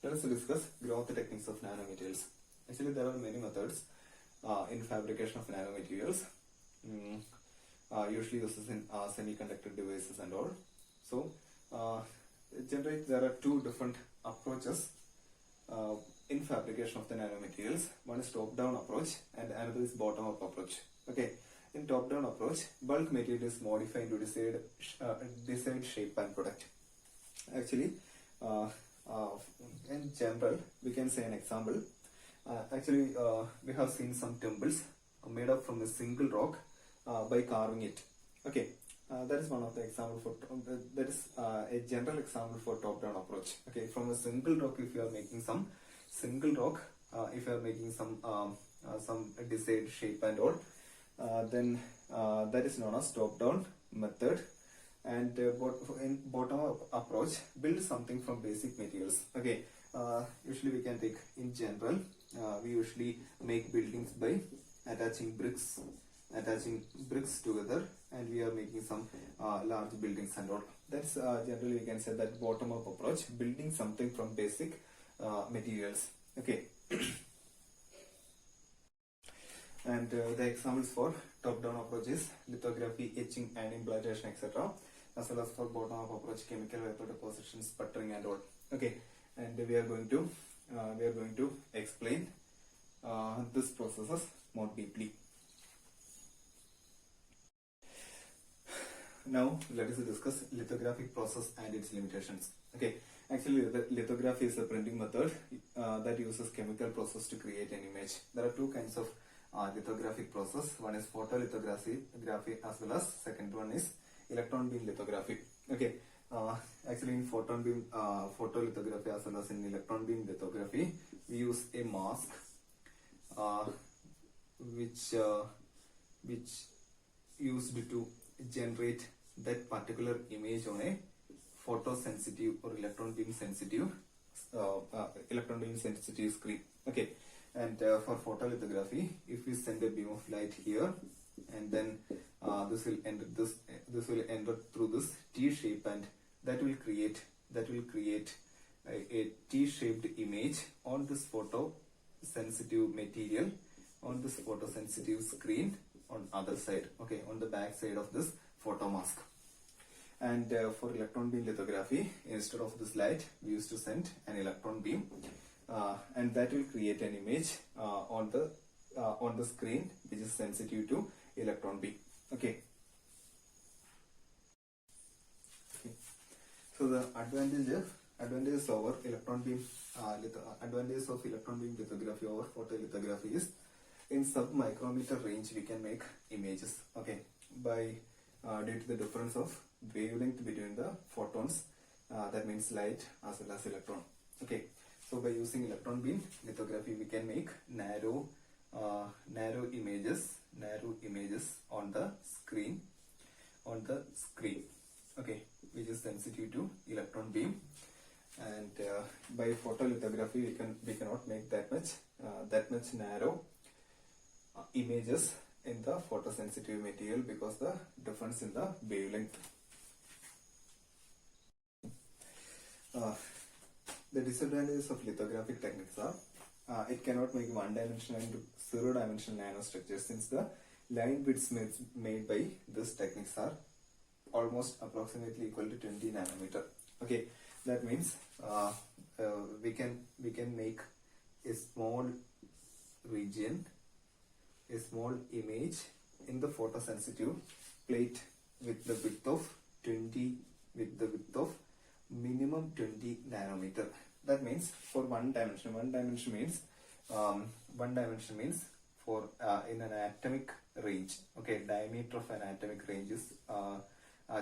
Let us discuss growth techniques of nanomaterials. Actually, there are many methods in fabrication of nanomaterials. Usually uses in semiconductor devices and all. So, generally there are two different approaches in fabrication of the nanomaterials. One is top-down approach and another is bottom-up approach. Okay. In top-down approach, bulk material is modified to desired shape and product. Actually, in general, we can say an example. We have seen some temples made up from a single rock by carving it. Okay, that is one of the example for that is a general example for top-down approach. Okay, from a single rock, if you are making some single rock, if you are making some desired shape and all, then that is known as top-down method. And in bottom-up approach, build something from basic materials. Okay, usually we can take in general, we usually make buildings by attaching bricks together, and we are making some large buildings and all. That's generally we can say that bottom-up approach, building something from basic materials. Okay. And the examples for top-down approaches: lithography, etching, and implantation, etc. As well as for bottom-up approach, chemical vapor deposition, sputtering, and all. Okay, and we are going to explain these processes more deeply. Now let us discuss lithographic process and its limitations. Okay, actually the lithography is a printing method that uses chemical process to create an image. There are two kinds of lithographic process. One is photolithography as well as second one is electron beam lithography. Okay, actually in photolithography as well as in electron beam lithography, we use a mask which used to generate that particular image on a photosensitive or electron beam sensitive screen. Okay, and for photolithography, if we send a beam of light here, and then this will enter through this T shape, and that will create a T-shaped image on this photosensitive material, on this photosensitive screen on other side. Okay, on the back side of this photo mask. And for electron beam lithography, instead of this light, we used to send an electron beam, and that will create an image on the screen which is sensitive to electron beam. Okay. So the advantages over electron beam advantages of electron beam lithography over photolithography is in sub-micrometer range we can make images. Okay, by due to the difference of wavelength between the photons, that means light as well as electron. Okay, so by using electron beam lithography we can make narrow images on the screen, okay, which is sensitive to electron beam. And by photolithography we cannot make that much narrow images in the photosensitive material because the difference in the wavelength. The disadvantages of lithographic techniques are it cannot make one-dimensional into zero-dimensional nanostructures, since the line widths made by this techniques are almost approximately equal to 20 nanometer. Okay, that means we can make a small region, a small image in the photosensitive plate with the width of minimum 20 nanometer. That means for one dimension means for in an atomic range. Okay, diameter of an atomic range is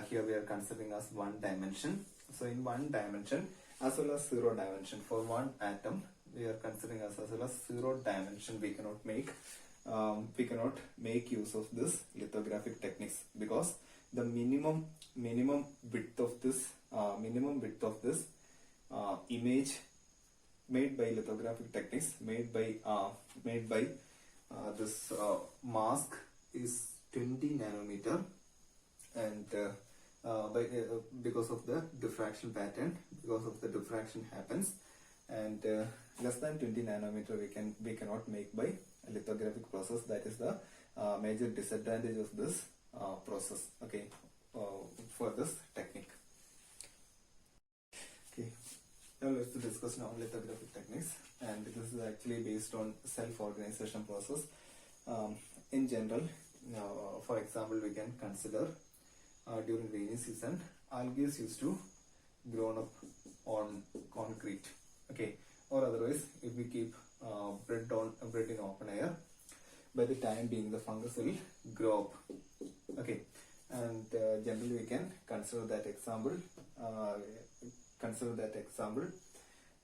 here we are considering as one dimension. So in one dimension as well as zero dimension, for one atom we are considering as well as zero dimension, we cannot make use of this lithographic techniques, because the minimum width of this image made by lithographic techniques, made by this mask is 20 nanometer, and because of the diffraction pattern, because of the diffraction happens, and less than 20 nanometer we cannot make by a lithographic process. That is the major disadvantage of this process, okay, for this technique. Okay, now let's discuss non-lithographic techniques, and this is actually based on self-organization process. In general, for example, we can consider during rainy season, algae used to grow up on concrete, okay, or otherwise if we keep bread in open air, by the time being the fungus will grow up, okay, and generally we can consider that example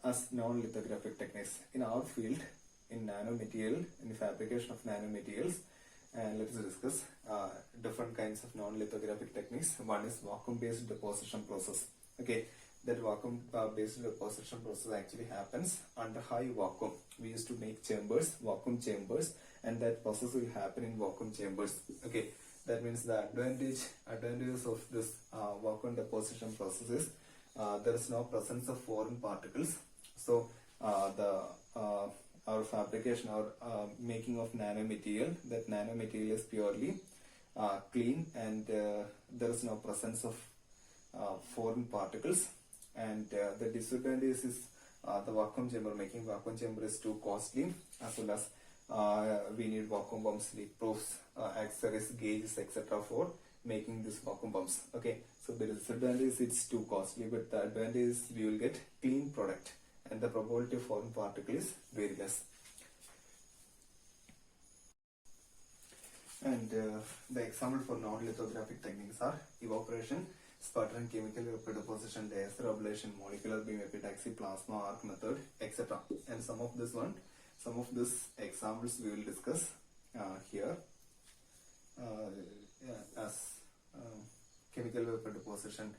as non-lithographic techniques. In our field, in nanomaterial, in the fabrication of nanomaterials, and let's discuss different kinds of non-lithographic techniques. One is vacuum-based deposition process. Okay, that vacuum-based deposition process actually happens under high vacuum. We used to make chambers, vacuum chambers, and that process will happen in vacuum chambers. Okay, that means the advantages of this vacuum deposition process is there is no presence of foreign particles. So our fabrication or making of nanomaterial, that nanomaterial is purely clean, and there is no presence of foreign particles. And the disadvantage is the vacuum chamber. Making vacuum chamber is too costly, as well as we need vacuum pumps, leak proofs, accessories, gauges, etc. for making these vacuum pumps. Okay, so the disadvantage is it's too costly, but the advantage is we will get clean product, and the probability of foreign particle is very less. And the example for non-lithographic techniques are evaporation, sputtering, chemical vapor deposition, laser ablation, molecular beam epitaxy, plasma arc method, etc. And some of these examples we will discuss here, as chemical vapor deposition,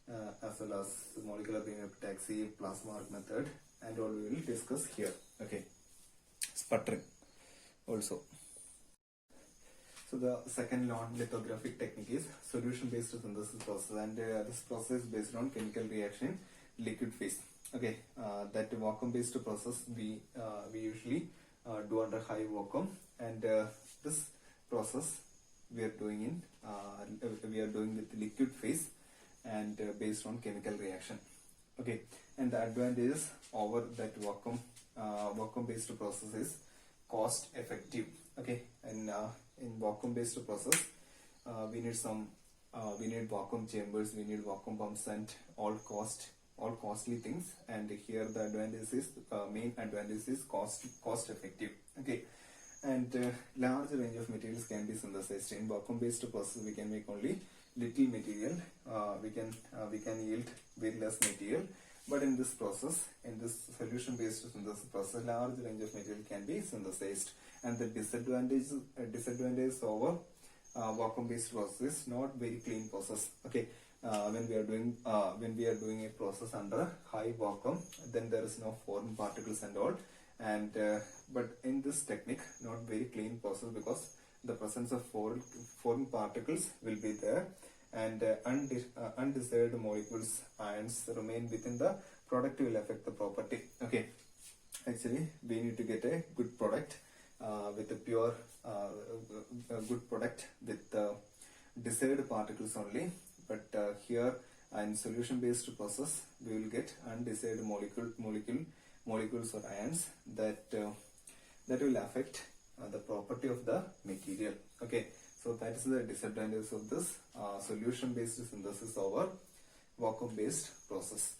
as well as molecular beam epitaxy, plasma arc method, and all we will discuss here. Okay, sputtering also. So the second non-lithographic technique is solution-based synthesis process, and this process is based on chemical reaction liquid phase. Okay, that vacuum-based process we usually do under high vacuum, and this process we are doing with liquid phase, and based on chemical reaction. Okay, and the advantages over that vacuum-based process is cost effective. Okay, and in vacuum-based process, we need vacuum chambers, we need vacuum pumps, and all costly things. And here the advantage is main advantage is cost effective. Okay, and large range of materials can be synthesized. In vacuum-based process, we can make only little material. We can yield very less material. But in this process, in this solution-based synthesis process, large range of material can be synthesized. And the disadvantage over vacuum-based process is not very clean process. Okay, when we are doing a process under high vacuum, then there is no foreign particles and all. And but in this technique, not very clean process, because the presence of foreign particles will be there, and undesired molecules, ions, remain within the product, will affect the property. Okay, actually we need to get a good product with a pure good product with desired particles only. But here in solution-based process, we will get undesired molecules or ions that will affect the property of the material. Okay, so that is the disadvantage of this solution-based synthesis over vacuum-based process.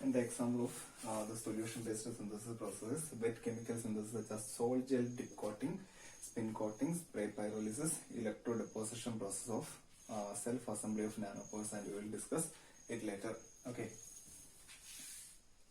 And the example of the solution-based synthesis process is wet chemical synthesis, such as salt gel dip coating, spin coating, spray pyrolysis, electrodeposition process of self-assembly of nanopores, and we will discuss it later. Okay.